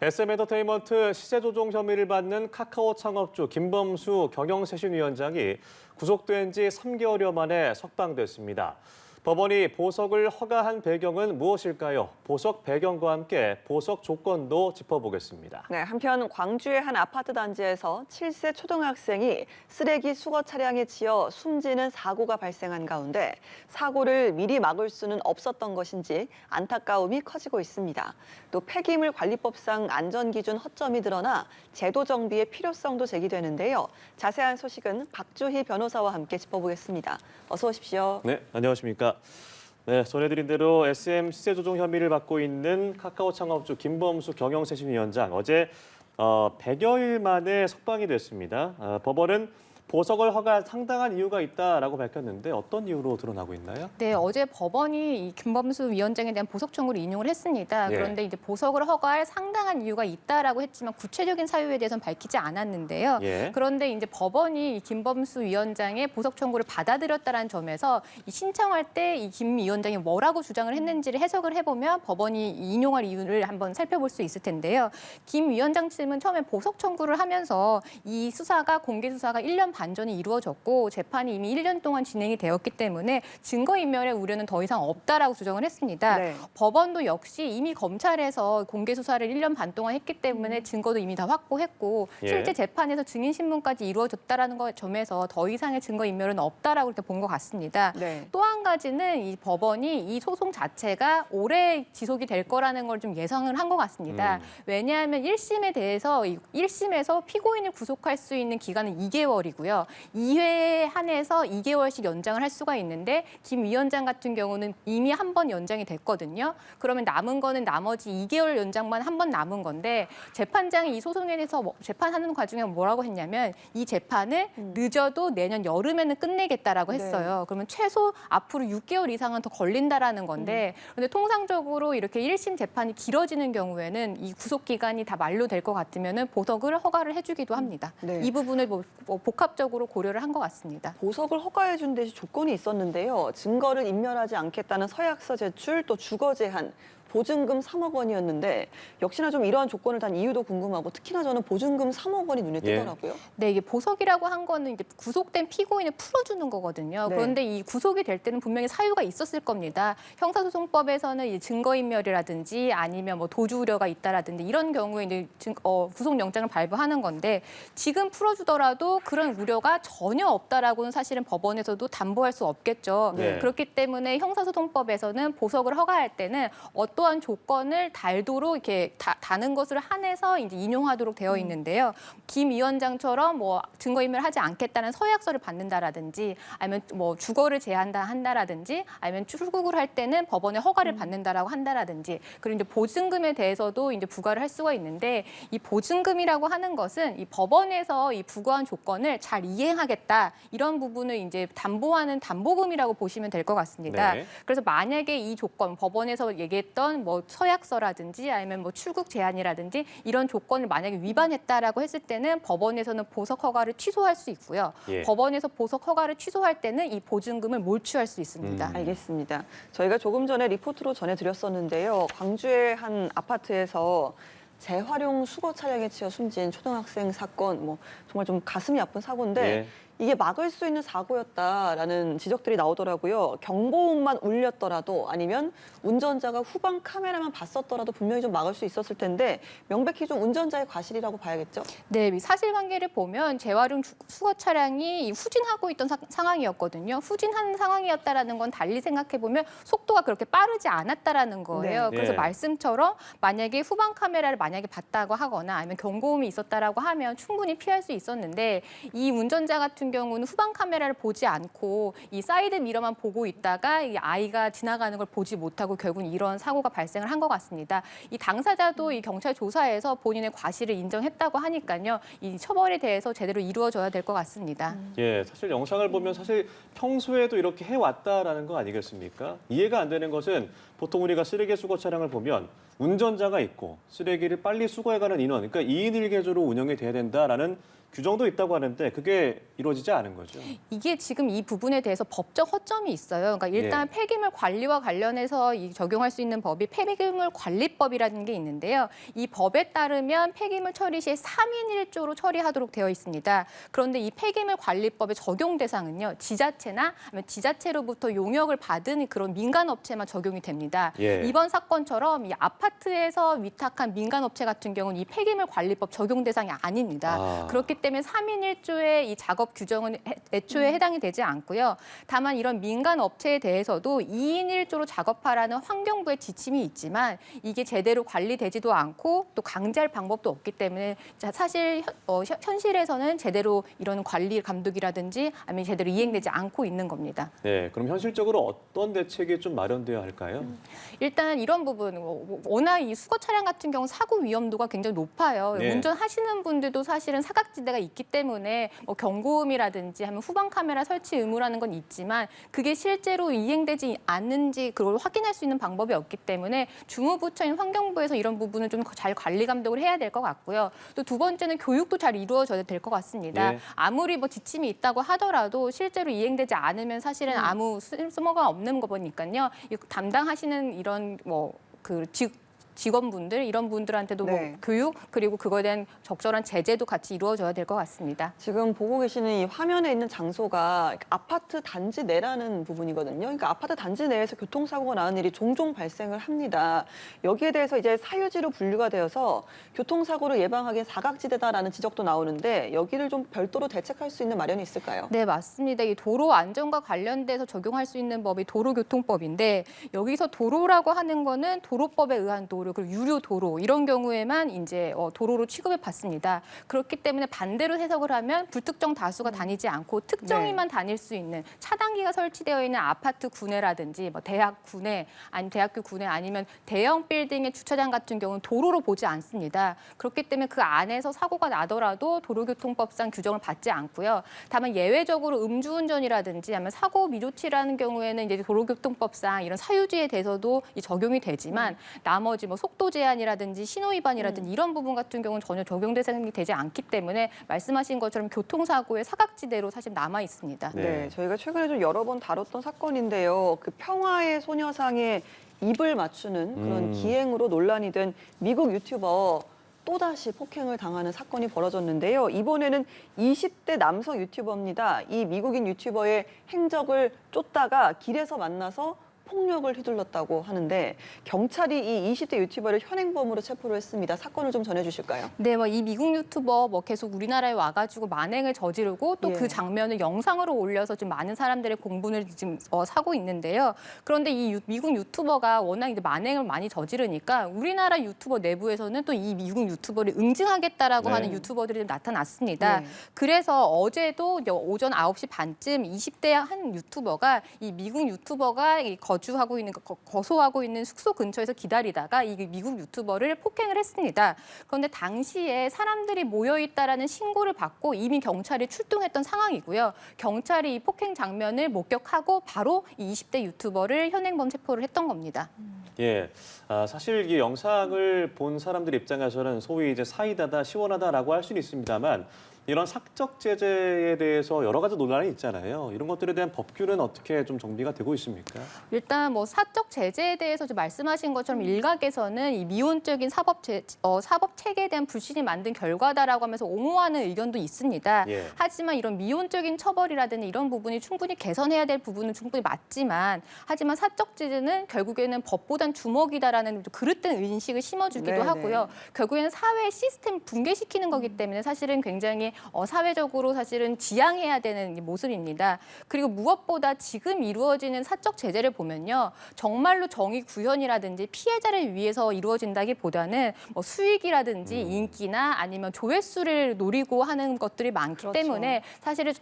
SM엔터테인먼트 시세 조종 혐의를 받는 카카오 창업주 김범수 경영쇄신위원장이 구속된 지 3개월여 만에 석방됐습니다. 법원이 보석을 허가한 배경은 무엇일까요? 보석 배경과 함께 보석 조건도 짚어보겠습니다. 네, 한편 광주의 한 아파트 단지에서 7세 초등학생이 쓰레기 수거 차량에 치여 숨지는 사고가 발생한 가운데 사고를 미리 막을 수는 없었던 것인지 안타까움이 커지고 있습니다. 또 폐기물 관리법상 안전기준 허점이 드러나 제도 정비의 필요성도 제기되는데요. 자세한 소식은 박주희 변호사와 함께 짚어보겠습니다. 어서 오십시오. 네, 안녕하십니까. 네, 전해드린 대로 SM 시세 조종 혐의를 받고 있는 카카오 창업주 김범수 경영쇄신위원장 어제 100여일 만에 석방이 됐습니다. 법원은 보석을 허가할 상당한 이유가 있다라고 밝혔는데 어떤 이유로 드러나고 있나요? 네, 어제 법원이 이 김범수 위원장에 대한 보석 청구를 인용을 했습니다. 예. 그런데 이제 보석을 허가할 상당한 이유가 있다라고 했지만 구체적인 사유에 대해서는 밝히지 않았는데요. 예. 그런데 이제 법원이 이 김범수 위원장의 보석 청구를 받아들였다는 점에서 이 신청할 때 이 김 위원장이 뭐라고 주장을 했는지를 해석을 해보면 법원이 인용할 이유를 한번 살펴볼 수 있을 텐데요. 김 위원장 측은 처음에 보석 청구를 하면서 이 수사가 공개 수사가 1년 반 전에 이루어졌고 재판이 이미 1년 동안 진행이 되었기 때문에 증거인멸의 우려는 더 이상 없다라고 주장을 했습니다. 네. 법원도 역시 이미 검찰에서 공개 수사를 1년 반 동안 했기 때문에 증거도 이미 다 확보했고 예. 실제 재판에서 증인 신문까지 이루어졌다라는 점에서 더 이상의 증거인멸은 없다라고 이렇게 본 것 같습니다. 네. 또 한 가지는 이 법원이 이 소송 자체가 오래 지속이 될 거라는 걸 좀 예상을 한 것 같습니다. 왜냐하면 1심에 대해서 1심에서 피고인을 구속할 수 있는 기간은 2개월이고요. 2회에 한해서 2개월씩 연장을 할 수가 있는데 김 위원장 같은 경우는 이미 한 번 연장이 됐거든요. 그러면 남은 거는 나머지 2개월 연장만 한 번 남은 건데 재판장이 이 소송에 대해서 재판하는 과정에 뭐라고 했냐면 이 재판을 늦어도 내년 여름에는 끝내겠다라고 했어요. 그러면 최소 앞으로 6개월 이상은 더 걸린다라는 건데 그런데 통상적으로 이렇게 1심 재판이 길어지는 경우에는 이 구속 기간이 다 만료될 것 같으면은 보석을 허가를 해주기도 합니다. 네. 이 부분을 복합적으로 고려를 한 것 같습니다. 보석을 허가해 준 데 조건이 있었는데요. 증거를 인멸하지 않겠다는 서약서 제출, 또 주거 제한, 보증금 3억 원이었는데 역시나 좀 이러한 조건을 단 이유도 궁금하고 특히나 저는 보증금 3억 원이 눈에 띄더라고요. 네, 이게 보석이라고 한 거는 이제 구속된 피고인을 풀어주는 거거든요. 네. 그런데 이 구속이 될 때는 분명히 사유가 있었을 겁니다. 형사소송법에서는 이 증거인멸이라든지 아니면 뭐 도주 우려가 있다라든지 이런 경우에 이제 구속영장을 발부하는 건데 지금 풀어주더라도 그런 우려가 전혀 없다라고는 사실은 법원에서도 담보할 수 없겠죠. 네. 그렇기 때문에 형사소송법에서는 보석을 허가할 때는 어떠한 조건을 달도록 이렇게 다는 것을 한해서 이제 인용하도록 되어 있는데요. 김 위원장처럼 뭐 증거인멸하지 않겠다는 서약서를 받는다라든지 아니면 뭐 주거를 제한한다라든지 아니면 출국을 할 때는 법원의 허가를 받는다라고 한다라든지 그리고 이제 보증금에 대해서도 이제 부과를 할 수가 있는데 이 보증금이라고 하는 것은 이 법원에서 이 부과한 조건을 잘 이행하겠다 이런 부분을 이제 담보하는 담보금이라고 보시면 될 것 같습니다. 네. 그래서 만약에 이 조건 법원에서 얘기했던 뭐 서약서라든지 아니면 뭐 출국 제한이라든지 이런 조건을 만약에 위반했다라고 했을 때는 법원에서는 보석 허가를 취소할 수 있고요. 예. 법원에서 보석 허가를 취소할 때는 이 보증금을 몰취할 수 있습니다. 알겠습니다. 저희가 조금 전에 리포트로 전해드렸었는데요. 광주의 한 아파트에서 재활용 수거 차량에 치여 숨진 초등학생 사건, 뭐 정말 좀 가슴이 아픈 사고인데 예. 이게 막을 수 있는 사고였다라는 지적들이 나오더라고요. 경보음만 울렸더라도 아니면 운전자가 후방 카메라만 봤었더라도 분명히 좀 막을 수 있었을 텐데 명백히 좀 운전자의 과실이라고 봐야겠죠? 네, 이 사실관계를 보면 재활용 수거 차량이 후진하고 있던 상황이었거든요. 후진한 상황이었다라는 건 달리 생각해 보면 속도가 그렇게 빠르지 않았다라는 거예요. 네. 그래서 네. 말씀처럼 만약에 후방 카메라를 만약에 봤다고 하거나 아니면 경고음이 있었다라고 하면 충분히 피할 수 있었는데 이 운전자 같은 경우는 후방 카메라를 보지 않고 이 사이드 미러만 보고 있다가 이 아이가 지나가는 걸 보지 못하고 결국 이런 사고가 발생을 한 것 같습니다. 이 당사자도 이 경찰 조사에서 본인의 과실을 인정했다고 하니까요. 이 처벌에 대해서 제대로 이루어져야 될 것 같습니다. 예, 사실 영상을 보면 사실 평소에도 이렇게 해왔다라는 거 아니겠습니까? 이해가 안 되는 것은 보통 우리가 쓰레기 수거 차량을 보면 운전자가 있고 쓰레기를 빨리 수거해가는 인원, 그러니까 2인 1개조로 운영이 돼야 된다라는 규정도 있다고 하는데 그게 이루어지지 않은 거죠. 이게 지금 이 부분에 대해서 법적 허점이 있어요. 그러니까 일단 폐기물 관리와 관련해서 적용할 수 있는 법이 폐기물 관리법이라는 게 있는데요. 이 법에 따르면 폐기물 처리 시에 3인 1조로 처리하도록 되어 있습니다. 그런데 이 폐기물 관리법의 적용 대상은요. 지자체나 아니면 지자체로부터 용역을 받은 그런 민간 업체만 적용이 됩니다. 예. 이번 사건처럼 이 아파트에서 위탁한 민간 업체 같은 경우는 이 폐기물 관리법 적용 대상이 아닙니다. 그렇기 때문에 3인 1조의 이 작업 규정은 애초에 해당이 되지 않고요. 다만 이런 민간 업체에 대해서도 2인 1조로 작업하라는 환경부의 지침이 있지만 이게 제대로 관리되지도 않고 또 강제할 방법도 없기 때문에 사실 현실에서는 제대로 이런 관리 감독이라든지 아니면 제대로 이행되지 않고 있는 겁니다. 네, 그럼 현실적으로 어떤 대책이 좀 마련돼야 할까요? 일단 이런 부분, 워낙 이 수거 차량 같은 경우 사고 위험도가 굉장히 높아요. 네. 운전하시는 분들도 사실은 사각지대가 있기 때문에 경고음이라든지 하면 후방 카메라 설치 의무라는 건 있지만 그게 실제로 이행되지 않는지 그걸 확인할 수 있는 방법이 없기 때문에 주무부처인 환경부에서 이런 부분을 좀 잘 관리 감독을 해야 될 것 같고요. 또 두 번째는 교육도 잘 이루어져야 될 것 같습니다. 예. 아무리 뭐 지침이 있다고 하더라도 실제로 이행되지 않으면 사실은 아무 쓸모가 없는 거 보니까요. 담당하시는 이런 직원분들 이런 분들한테도 네. 뭐 교육 그리고 그거에 대한 적절한 제재도 같이 이루어져야 될 것 같습니다. 지금 보고 계시는 이 화면에 있는 장소가 아파트 단지 내라는 부분이거든요. 그러니까 아파트 단지 내에서 교통사고가 나는 일이 종종 발생을 합니다. 여기에 대해서 이제 사유지로 분류가 되어서 교통사고를 예방하기엔 사각지대다라는 지적도 나오는데 여기를 좀 별도로 대책할 수 있는 마련이 있을까요? 네, 맞습니다. 이 도로 안전과 관련돼서 적용할 수 있는 법이 도로교통법인데 여기서 도로라고 하는 거는 도로법에 의한 도로 그리고 유료 도로 이런 경우에만 이제 도로로 취급을 받습니다. 그렇기 때문에 반대로 해석을 하면 불특정 다수가 다니지 않고 특정이만 다닐 수 있는 차단기가 설치되어 있는 아파트 구내라든지 뭐 대학 구내 아니 대학교 구내 아니면 대형 빌딩의 주차장 같은 경우는 도로로 보지 않습니다. 그렇기 때문에 그 안에서 사고가 나더라도 도로교통법상 규정을 받지 않고요. 다만 예외적으로 음주운전이라든지 아니면 사고 미조치라는 경우에는 이제 도로교통법상 이런 사유지에 대해서도 적용이 되지만 나머지 뭐 속도 제한이라든지 신호 위반이라든지 이런 부분 같은 경우는 전혀 적용 대상이 되지 않기 때문에 말씀하신 것처럼 교통사고의 사각지대로 사실 남아 있습니다. 네, 저희가 최근에 좀 여러 번 다뤘던 사건인데요. 그 평화의 소녀상에 입을 맞추는 그런 기행으로 논란이 된 미국 유튜버 또다시 폭행을 당하는 사건이 벌어졌는데요. 이번에는 20대 남성 유튜버입니다. 이 미국인 유튜버의 행적을 쫓다가 길에서 만나서 폭력을 휘둘렀다고 하는데 경찰이 이 20대 유튜버를 현행범으로 체포를 했습니다. 사건을 좀 전해주실까요? 네, 이 미국 유튜버 계속 우리나라에 와가지고 만행을 저지르고 또 그 장면을 영상으로 올려서 좀 많은 사람들의 공분을 지금 사고 있는데요. 그런데 이 미국 유튜버가 워낙 이제 만행을 많이 저지르니까 우리나라 유튜버 내부에서는 또 이 미국 유튜버를 응징하겠다라고 하는 유튜버들이 나타났습니다. 그래서 어제도 오전 9시 반쯤 20대 한 유튜버가 이 미국 유튜버가 거소하고 있는 숙소 근처에서 기다리다가 이 미국 유튜버를 폭행을 했습니다. 그런데 당시에 사람들이 모여 있다라는 신고를 받고 이미 경찰이 출동했던 상황이고요. 경찰이 이 폭행 장면을 목격하고 바로 이 20대 유튜버를 현행범 체포를 했던 겁니다. 예, 사실 이 영상을 본 사람들 입장에서는 소위 이제 사이다다 시원하다라고 할 수는 있습니다만 이런 사적 제재에 대해서 여러 가지 논란이 있잖아요. 이런 것들에 대한 법규는 어떻게 좀 정비가 되고 있습니까? 일단 사적 제재에 대해서 말씀하신 것처럼 일각에서는 이 미온적인 사법 체계에 대한 불신이 만든 결과다라고 하면서 옹호하는 의견도 있습니다. 하지만 이런 미온적인 처벌이라든지 이런 부분이 충분히 개선해야 될 부분은 충분히 맞지만 하지만 사적 제재는 결국에는 법보단 주먹이다라는 그릇된 인식을 심어주기도 하고요. 결국에는 사회 시스템을 붕괴시키는 거기 때문에 사실은 굉장히 사회적으로 사실은 지양해야 되는 모습입니다. 그리고 무엇보다 지금 이루어지는 사적 제재를 보면요. 정말로 정의 구현이라든지 피해자를 위해서 이루어진다기보다는 수익이라든지 인기나 아니면 조회수를 노리고 하는 것들이 많기 때문에 사실은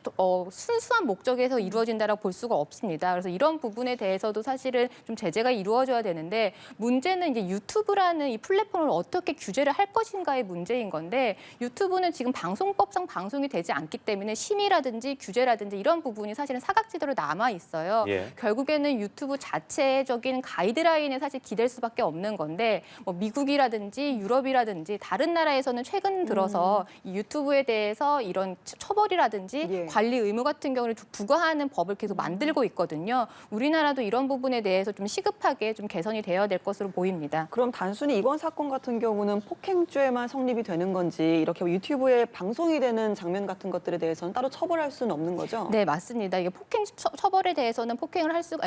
순수한 목적에서 이루어진다라고 볼 수가 없습니다. 그래서 이런 부분에 대해서도 사실은 좀 제재가 이루어져야 되는데 문제는 이제 유튜브라는 이 플랫폼을 어떻게 규제를 할 것인가의 문제인 건데 유튜브는 지금 방송법상 이상 방송이 되지 않기 때문에 심의라든지 규제라든지 이런 부분이 사실은 사각지대로 남아 있어요. 예. 결국에는 유튜브 자체적인 가이드라인에 사실 기댈 수밖에 없는 건데 뭐 미국이라든지 유럽이라든지 다른 나라에서는 최근 들어서 이 유튜브에 대해서 이런 처벌이라든지 예. 관리 의무 같은 경우를 부과하는 법을 계속 만들고 있거든요. 우리나라도 이런 부분에 대해서 좀 시급하게 좀 개선이 되어야 될 것으로 보입니다. 그럼 단순히 이번 사건 같은 경우는 폭행죄만 성립이 되는 건지 이렇게 유튜브에 방송이 되는 장면 같은 것들에 대해서는 따로 처벌할 수는 없는 거죠? 네, 맞습니다. 이게 폭행 처벌에 대해서는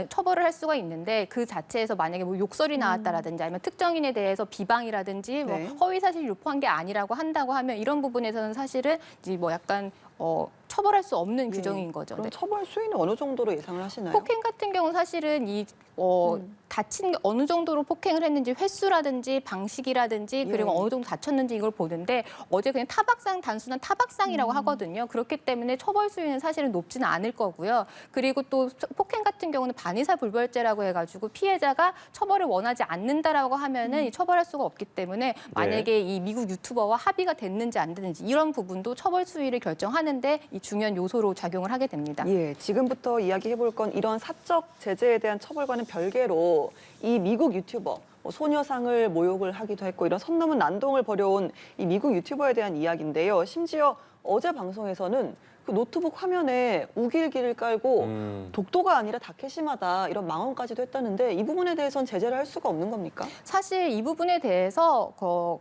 처벌을 할 수가 있는데 그 자체에서 만약에 뭐 욕설이 나왔다라든지 아니면 특정인에 대해서 비방이라든지 뭐 네. 허위사실 유포한 게 아니라고 한다고 하면 이런 부분에서는 사실은 이제 뭐 약간 처벌할 수 없는 규정인 거죠. 그럼 네. 처벌 수위는 어느 정도로 예상을 하시나요? 폭행 같은 경우는 사실은 다친 게 어느 정도로 폭행을 했는지 횟수라든지 방식이라든지 그리고 예. 어느 정도 다쳤는지 이걸 보는데 어제 그냥 단순한 타박상이라고 하거든요. 그렇기 때문에 처벌 수위는 사실은 높지는 않을 거고요. 그리고 또 폭행 같은 경우는 반의사 불벌죄라고 해가지고 피해자가 처벌을 원하지 않는다라고 하면은 이 처벌할 수가 없기 때문에 만약에 이 미국 유튜버와 합의가 됐는지 안 됐는지 이런 부분도 처벌 수위를 결정하는데 이 중요한 요소로 작용을 하게 됩니다. 예, 지금부터 이야기해볼 건 이런 사적 제재에 대한 처벌과는 별개로 이 미국 유튜버, 소녀상을 모욕을 하기도 했고 이런 선 넘은 난동을 벌여온 이 미국 유튜버에 대한 이야기인데요. 심지어 어제 방송에서는 그 노트북 화면에 우길기를 깔고 독도가 아니라 다케시마다 이런 망언까지도 했다는데 이 부분에 대해서는 제재를 할 수가 없는 겁니까? 사실 이 부분에 대해서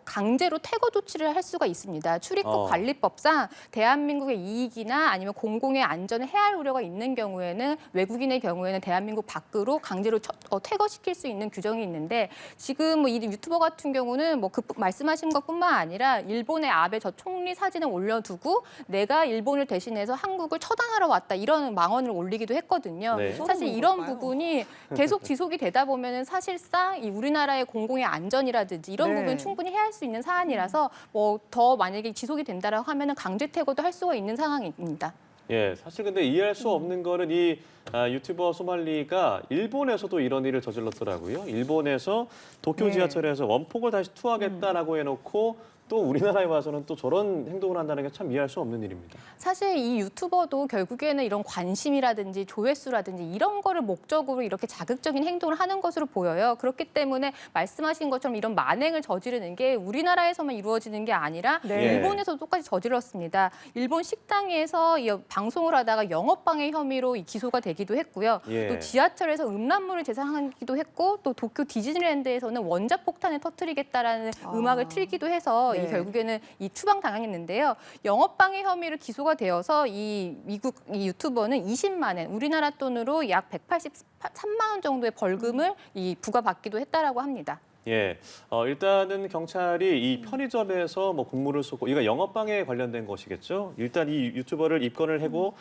강제로 퇴거 조치를 할 수가 있습니다. 출입국 관리법상 대한민국의 이익이나 아니면 공공의 안전을 해할 우려가 있는 경우에는 외국인의 경우에는 대한민국 밖으로 강제로 퇴거시킬 수 있는 규정이 있는데 지금 뭐 이 유튜버 같은 경우는 뭐 말씀하신 것뿐만 아니라 일본의 아베 전 총리 사진을 올려두고 내가 일본을 대신해서 한국을 처단하러 왔다 이런 망언을 올리기도 했거든요. 네. 사실 이런 부분이 계속 지속이 되다 보면은 사실상 이 우리나라의 공공의 안전이라든지 이런 네. 부분 충분히 해할 수 있는 사안이라서 뭐 더 만약에 지속이 된다라고 하면은 강제 퇴거도 할 수가 있는 상황입니다. 예, 사실 근데 이해할 수 없는 거는 이 유튜버 소말리가 일본에서도 이런 일을 저질렀더라고요. 일본에서 도쿄 네. 지하철에서 원폭을 다시 투하하겠다라고 해놓고 또 우리나라에 와서는 또 저런 행동을 한다는 게 참 이해할 수 없는 일입니다. 사실 이 유튜버도 결국에는 이런 관심이라든지 조회수라든지 이런 거를 목적으로 이렇게 자극적인 행동을 하는 것으로 보여요. 그렇기 때문에 말씀하신 것처럼 이런 만행을 저지르는 게 우리나라에서만 이루어지는 게 아니라 네. 일본에서도 똑같이 저질렀습니다. 일본 식당에서 이 방송을 하다가 영업방해 혐의로 기소가 되기도 했고요. 예. 또 지하철에서 음란물을 제작하기도 했고 또 도쿄 디즈니랜드에서는 원자폭탄을 터뜨리겠다라는 음악을 틀기도 해서 네. 이 결국에는 이 추방당했는데요. 영업방해 혐의로 기소가 되어서 이 미국 이 유튜버는 20만 원, 우리나라 돈으로 약 183만 원 정도의 벌금을 이 부과받기도 했다라고 합니다. 예, 일단은 경찰이 이 편의점에서 뭐 공물을 쏟고 이거 영업방해에 관련된 것이겠죠. 일단 이 유튜버를 입건을 하고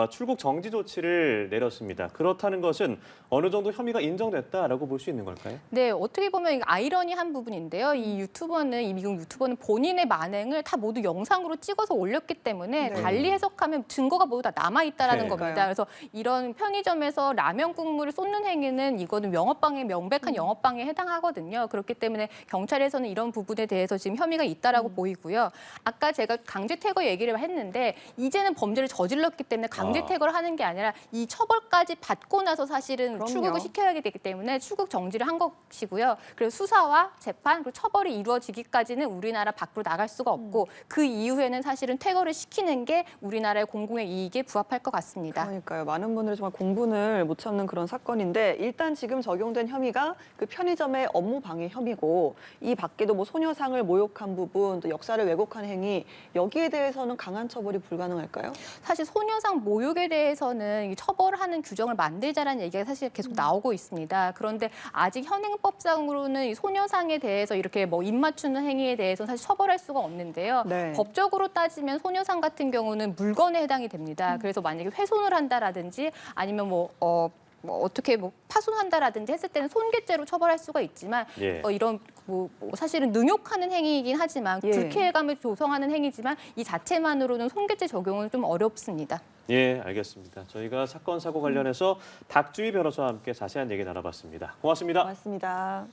출국 정지 조치를 내렸습니다. 그렇다는 것은 어느 정도 혐의가 인정됐다라고 볼 수 있는 걸까요? 네, 어떻게 보면 이거 아이러니한 부분인데요. 이 미국 유튜버는 본인의 만행을 다 모두 영상으로 찍어서 올렸기 때문에 네. 달리 해석하면 증거가 모두 다 남아있다라는 네. 겁니다. 그래서 이런 편의점에서 라면 국물을 쏟는 행위는 이거는 명백한 영업방해에 해당하거든요. 그렇기 때문에 경찰에서는 이런 부분에 대해서 지금 혐의가 있다라고 보이고요. 아까 제가 강제 퇴거 얘기를 했는데 이제는 범죄를 저질렀기 때문에 강제 퇴거를 하는 게 아니라 이 처벌까지 받고 나서 사실은 그럼요. 출국을 시켜야 되기 때문에 출국 정지를 한 것이고요. 그래서 수사와 재판 그리고 처벌이 이루어지기까지는 우리나라 밖으로 나갈 수가 없고 그 이후에는 사실은 퇴거를 시키는 게 우리나라의 공공의 이익에 부합할 것 같습니다. 그러니까요. 많은 분들이 정말 공분을 못 참는 그런 사건인데 일단 지금 적용된 혐의가 그 편의점의 업무 방해 혐의고 이 밖에도 뭐 소녀상을 모욕한 부분, 또 역사를 왜곡한 행위 여기에 대해서는 강한 처벌이 불가능할까요? 사실 소녀상 모욕에 대해서는 이 처벌하는 규정을 만들자라는 얘기가 사실 계속 나오고 있습니다. 그런데 아직 현행법상으로는 이 소녀상에 대해서 이렇게 뭐 입 맞추는 행위에 대해서는 사실 처벌할 수가 없는데요. 네. 법적으로 따지면 소녀상 같은 경우는 물건에 해당이 됩니다. 그래서 만약에 훼손을 한다라든지 아니면 어떻게 파손한다라든지 했을 때는 손괴죄로 처벌할 수가 있지만 예. 이런 사실은 능욕하는 행위이긴 하지만 예. 불쾌감을 조성하는 행위지만 이 자체만으로는 손괴죄 적용은 좀 어렵습니다. 예, 알겠습니다. 저희가 사건 사고 관련해서 박주희 변호사와 함께 자세한 얘기 나눠봤습니다. 고맙습니다. 맞습니다.